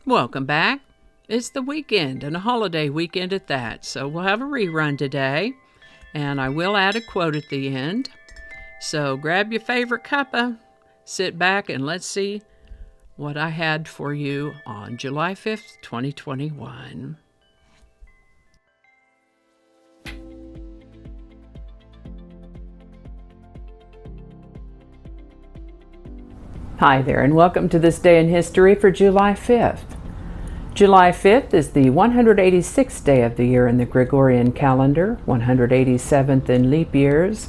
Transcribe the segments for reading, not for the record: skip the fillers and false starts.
Welcome back. It's the weekend, and a holiday weekend at that, so we'll have a rerun today, and I will add a quote at the end. So grab your favorite cuppa, sit back, and let's see what I had for you on July 5th, 2021. Hi there, and welcome to this day in history for July 5th. July 5th is the 186th day of the year in the Gregorian calendar, 187th in leap years,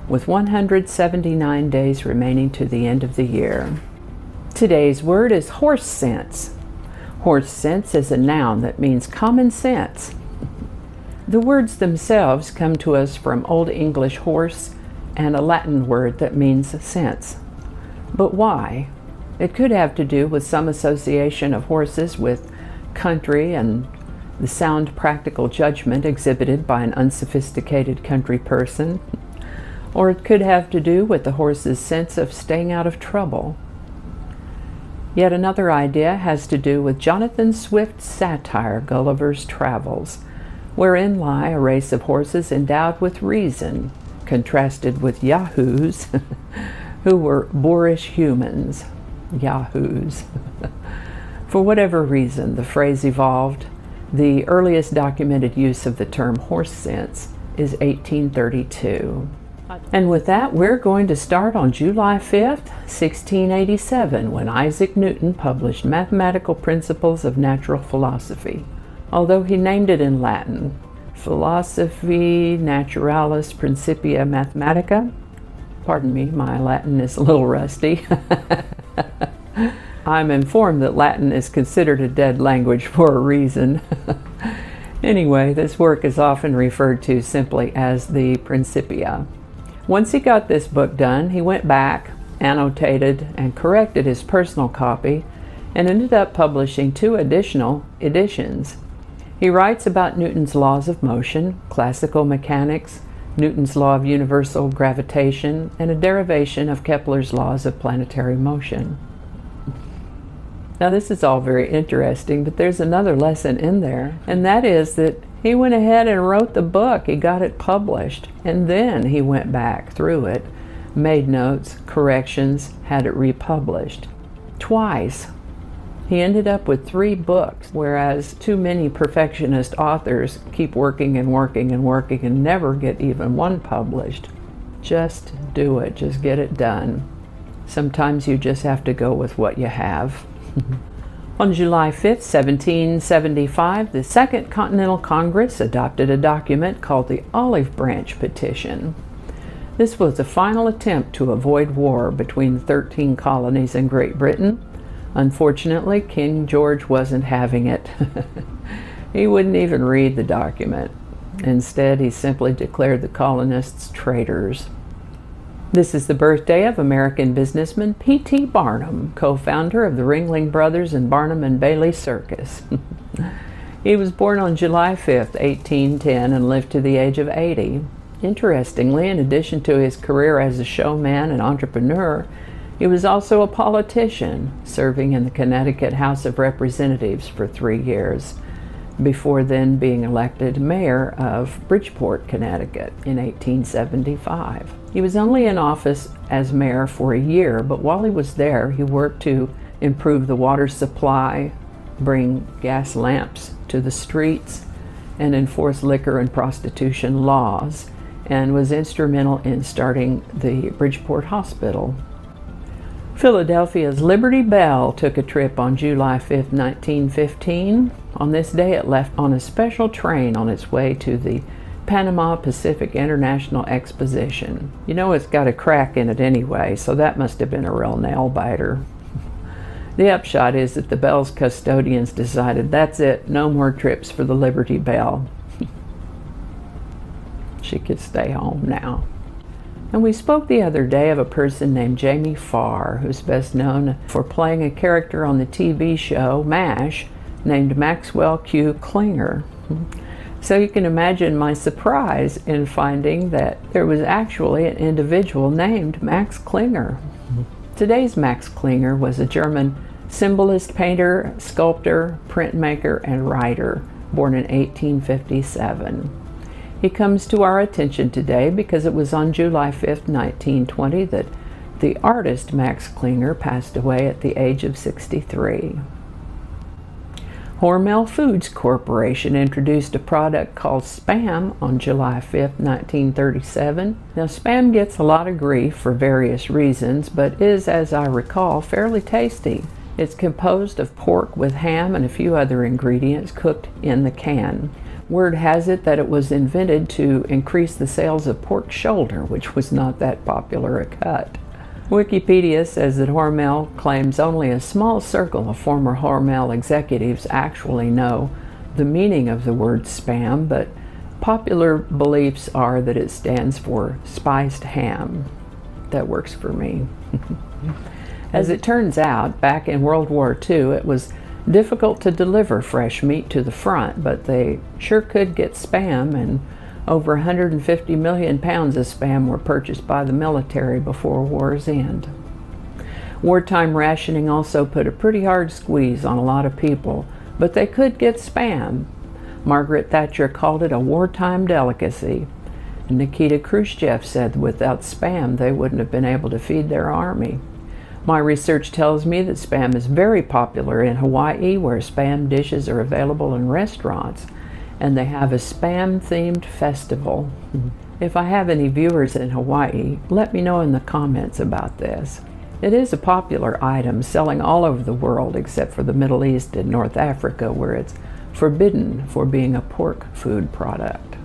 with 179 days remaining to the end of the year. Today's word is horse sense. Horse sense is a noun that means common sense. The words themselves come to us from Old English horse and a Latin word that means sense. But why? It could have to do with some association of horses with country and the sound practical judgment exhibited by an unsophisticated country person. Or it could have to do with the horse's sense of staying out of trouble. Yet another idea has to do with Jonathan Swift's satire Gulliver's Travels, wherein lie a race of horses endowed with reason, contrasted with yahoos who were boorish humans. Yahoos. For whatever reason, the phrase evolved. The earliest documented use of the term horse sense is 1832. And with that, we're going to start on July 5th, 1687, when Isaac Newton published Mathematical Principles of Natural Philosophy, although he named it in Latin, Philosophiae Naturalis Principia Mathematica. Pardon me, my Latin is a little rusty. I'm informed that Latin is considered a dead language for a reason. Anyway, this work is often referred to simply as the Principia. Once he got this book done, he went back, annotated, and corrected his personal copy, and ended up publishing 2 additional editions. He writes about Newton's laws of motion, classical mechanics, Newton's law of universal gravitation, and a derivation of Kepler's laws of planetary motion. Now this is all very interesting, but there's another lesson in there, and that is that he went ahead and wrote the book. He got it published, and then he went back through it, made notes, corrections, had it republished. Twice. He ended up with 3 books, whereas too many perfectionist authors keep working and working and working and never get even one published. Just do it. Just get it done. Sometimes you just have to go with what you have. On July 5th, 1775, the Second Continental Congress adopted a document called the Olive Branch Petition. This was a final attempt to avoid war between the 13 colonies in Great Britain. Unfortunately, King George wasn't having it. He wouldn't even read the document. Instead, he simply declared the colonists traitors. This is the birthday of American businessman P.T. Barnum, co-founder of the Ringling Brothers and Barnum and Bailey Circus. He was born on July 5th, 1810, and lived to the age of 80. Interestingly, in addition to his career as a showman and entrepreneur, he was also a politician, serving in the Connecticut House of Representatives for 3 years, before then being elected mayor of Bridgeport, Connecticut in 1875. He was only in office as mayor for a year, but while he was there, he worked to improve the water supply, bring gas lamps to the streets, and enforce liquor and prostitution laws, and was instrumental in starting the Bridgeport Hospital. Philadelphia's Liberty Bell took a trip on July 5, 1915. On this day, it left on a special train on its way to the Panama Pacific International Exposition. You know, it's got a crack in it anyway, so that must have been a real nail-biter. The upshot is that the Bell's custodians decided that's it, no more trips for the Liberty Bell. She could stay home now. And we spoke the other day of a person named Jamie Farr, who's best known for playing a character on the TV show MASH named Maxwell Q. Klinger. So you can imagine my surprise in finding that there was actually an individual named Max Klinger. Today's Max Klinger was a German symbolist, painter, sculptor, printmaker, and writer, born in 1857. He comes to our attention today because it was on July 5th, 1920 that the artist Max Klinger passed away at the age of 63. Hormel Foods Corporation introduced a product called Spam on July 5th, 1937. Now, Spam gets a lot of grief for various reasons, but is, as I recall, fairly tasty. It's composed of pork with ham and a few other ingredients cooked in the can. Word has it that it was invented to increase the sales of pork shoulder, which was not that popular a cut. Wikipedia says that Hormel claims only a small circle of former Hormel executives actually know the meaning of the word Spam, but popular beliefs are that it stands for spiced ham. That works for me. As it turns out, back in World War II, it was difficult to deliver fresh meat to the front, but they sure could get Spam, and over 150 million pounds of Spam were purchased by the military before war's end. Wartime rationing also put a pretty hard squeeze on a lot of people, but they could get Spam. Margaret Thatcher called it a wartime delicacy. And Nikita Khrushchev said without Spam they wouldn't have been able to feed their army. My research tells me that Spam is very popular in Hawaii, where Spam dishes are available in restaurants, and they have a Spam-themed festival. If I have any viewers in Hawaii, let me know in the comments about this. It is a popular item, selling all over the world except for the Middle East and North Africa, where it's forbidden for being a pork food product.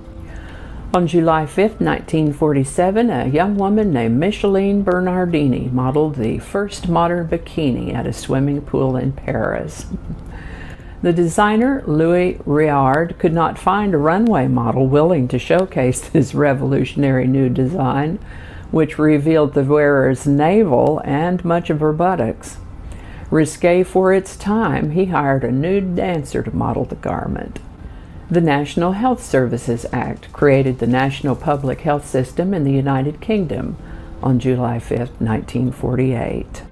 On July 5th, 1947, a young woman named Micheline Bernardini modeled the first modern bikini at a swimming pool in Paris. The designer, Louis Réard, could not find a runway model willing to showcase this revolutionary new design, which revealed the wearer's navel and much of her buttocks. Risque for its time, he hired a nude dancer to model the garment. The National Health Services Act created the National Public Health System in the United Kingdom on July 5, 1948.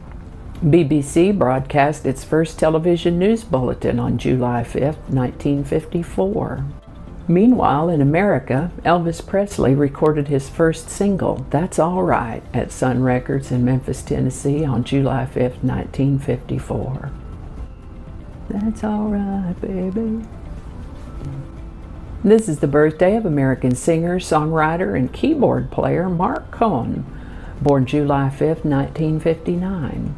BBC broadcast its first television news bulletin on July 5, 1954. Meanwhile, in America, Elvis Presley recorded his first single, That's All Right, at Sun Records in Memphis, Tennessee on July 5, 1954. That's all right, baby. This is the birthday of American singer, songwriter, and keyboard player Mark Cohn, born July 5, 1959.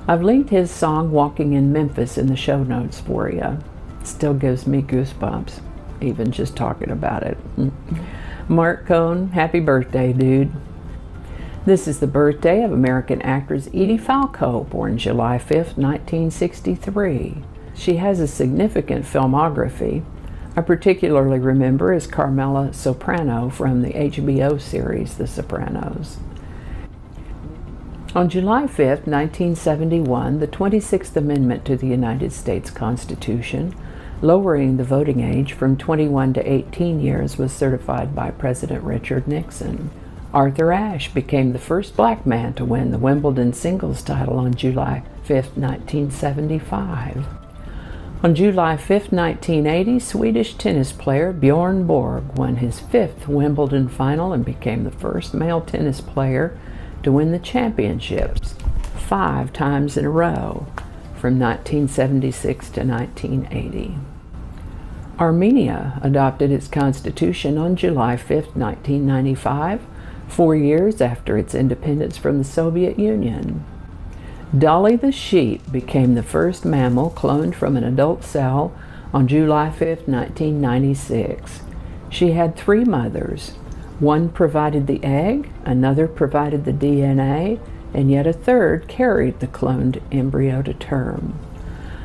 I've linked his song Walking in Memphis in the show notes for you. It still gives me goosebumps, even just talking about it. Mark Cohn, happy birthday, dude. This is the birthday of American actress Edie Falco, born July 5, 1963. She has a significant filmography. I particularly remember as Carmela Soprano from the HBO series The Sopranos. On July 5, 1971, the 26th Amendment to the United States Constitution, lowering the voting age from 21 to 18 years, was certified by President Richard Nixon. Arthur Ashe became the first black man to win the Wimbledon singles title on July 5, 1975. On July 5, 1980, Swedish tennis player Bjorn Borg won his 5th Wimbledon final and became the first male tennis player to win the championships 5 times in a row, from 1976 to 1980. Armenia adopted its constitution on July 5, 1995, 4 years after its independence from the Soviet Union. Dolly the sheep became the first mammal cloned from an adult cell on July 5, 1996. She had 3 mothers. One provided the egg, another provided the DNA, and yet a third carried the cloned embryo to term.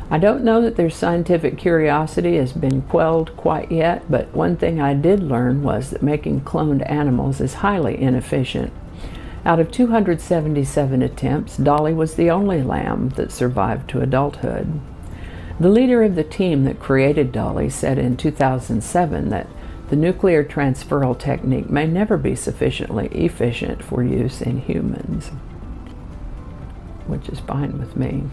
I don't know that their scientific curiosity has been quelled quite yet, but one thing I did learn was that making cloned animals is highly inefficient. Out of 277 attempts, Dolly was the only lamb that survived to adulthood. The leader of the team that created Dolly said in 2007 that the nuclear transferal technique may never be sufficiently efficient for use in humans, which is fine with me.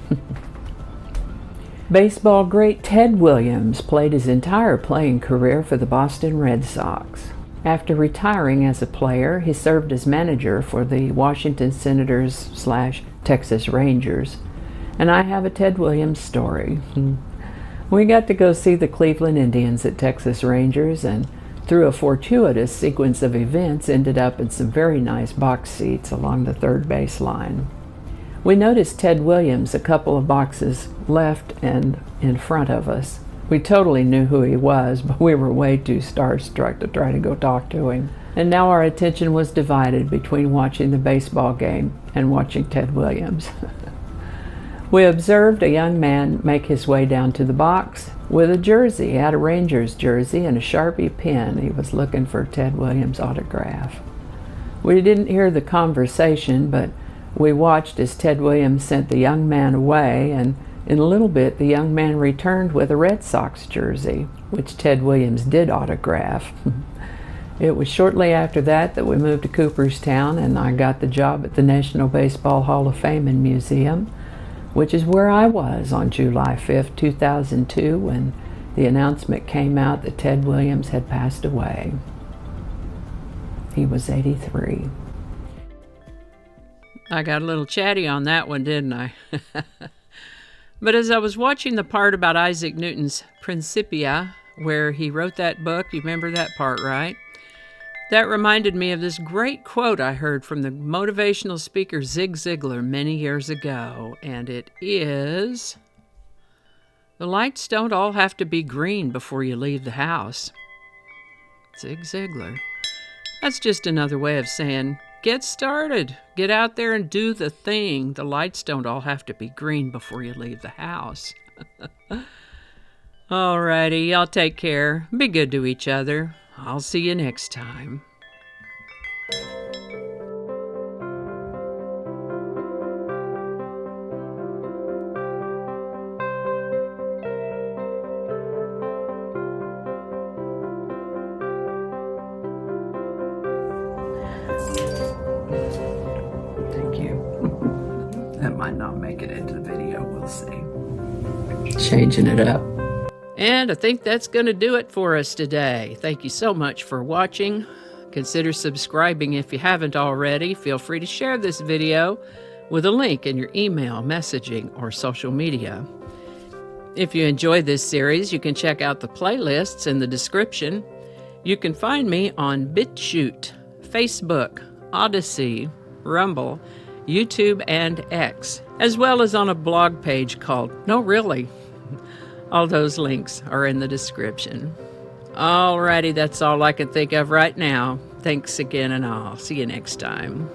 Baseball great Ted Williams played his entire playing career for the Boston Red Sox. After retiring as a player, he served as manager for the Washington Senators/Texas Rangers, and I have a Ted Williams story. We got to go see the Cleveland Indians at Texas Rangers, and through a fortuitous sequence of events ended up in some very nice box seats along the third base line. We noticed Ted Williams a couple of boxes left and in front of us. We totally knew who he was, but we were way too starstruck to try to go talk to him. And now our attention was divided between watching the baseball game and watching Ted Williams. We observed a young man make his way down to the box with a jersey. He had a Rangers jersey and a Sharpie pen. He was looking for Ted Williams' autograph. We didn't hear the conversation, but we watched as Ted Williams sent the young man away, and in a little bit the young man returned with a Red Sox jersey, which Ted Williams did autograph. It was shortly after that we moved to Cooperstown, and I got the job at the National Baseball Hall of Fame and Museum, which is where I was on July 5th, 2002, when the announcement came out that Ted Williams had passed away. He was 83. I got a little chatty on that one, didn't I? But as I was watching the part about Isaac Newton's Principia, where he wrote that book, you remember that part, right? That reminded me of this great quote I heard from the motivational speaker Zig Ziglar many years ago, and it is, "The lights don't all have to be green before you leave the house." Zig Ziglar. That's just another way of saying, get started. Get out there and do the thing. The lights don't all have to be green before you leave the house. Alrighty, y'all take care. Be good to each other. I'll see you next time. Thank you. That might not make it into the video, we'll see. Changing it up. And I think that's going to do it for us today. Thank you so much for watching. Consider subscribing if you haven't already. Feel free to share this video with a link in your email, messaging, or social media. If you enjoyed this series, you can check out the playlists in the description. You can find me on BitChute, Facebook, Odyssey, Rumble, YouTube, and X, as well as on a blog page called No Really. All those links are in the description. Alrighty, that's all I can think of right now. Thanks again, and I'll see you next time.